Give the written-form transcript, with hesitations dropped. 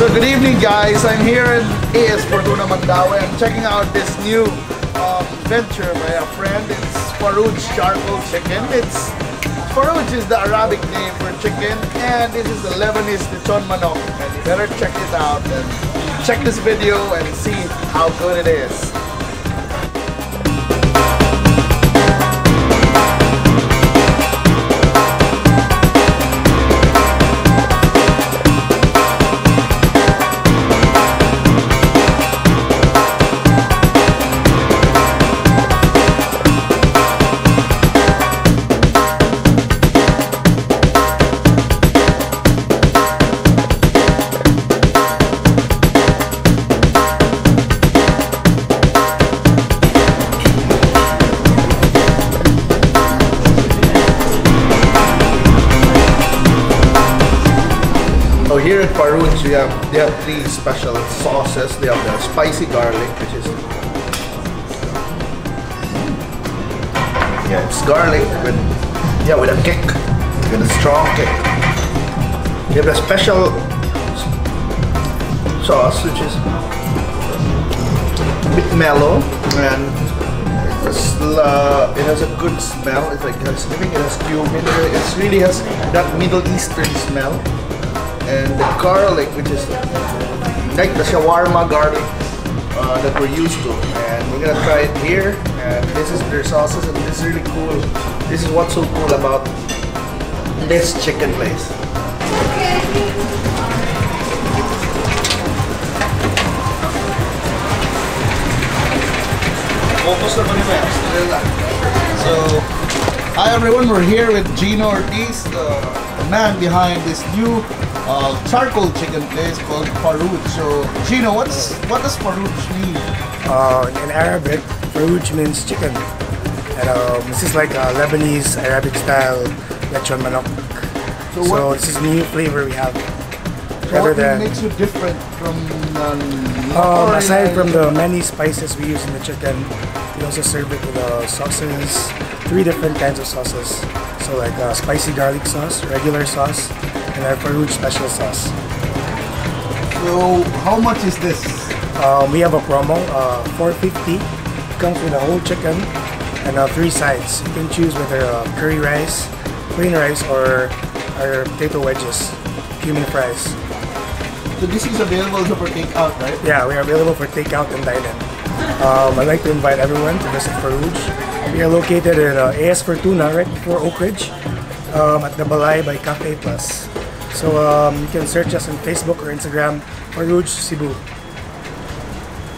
So good evening guys, I'm here in AS Fortuna Mandaue. I'm checking out this new venture by a friend. It's Farooj Charcoal chicken. Farooj is the Arabic name for chicken, and this is the Lebanese Lechon Manok. And you better check it out and check this video and see how good it is. So here at Farooj, they have three special sauces. They have the spicy garlic, which is it's garlic with a kick, with a strong kick. They have a special sauce, which is a bit mellow, and it has a good smell. It's like I think it has cumin. It really has that Middle Eastern smell. And the garlic, which is like the shawarma garlic that we're used to, and we're gonna try it here. And this is their sauces, and this is really cool. This is what's so cool about this chicken place. So, hi everyone, we're here with Gino Ortiz, the man behind this new charcoal chicken place called Farooj. So, Gino, what does Farooj mean? In Arabic, Farooj means chicken. And this is like a Lebanese Arabic style Lechon Manok. So this is new flavor we have. So what makes you different from aside from the many spices we use in the chicken, we also serve it with sauces, 3 different kinds of sauces. So like spicy garlic sauce, regular sauce, and our Farooj special sauce. So how much is this? We have a promo, $4.50. Comes with a whole chicken and 3 sides. You can choose whether curry rice, plain rice, or our potato wedges, cumin fries. So this is available for takeout, right? Yeah, we are available for takeout and dine-in. I'd like to invite everyone to visit Farooj. We are located in AS Fortuna, right before Oak Ridge, at the Balay by Cafe Plus. So you can search us on Facebook or Instagram, Farooj Cebu.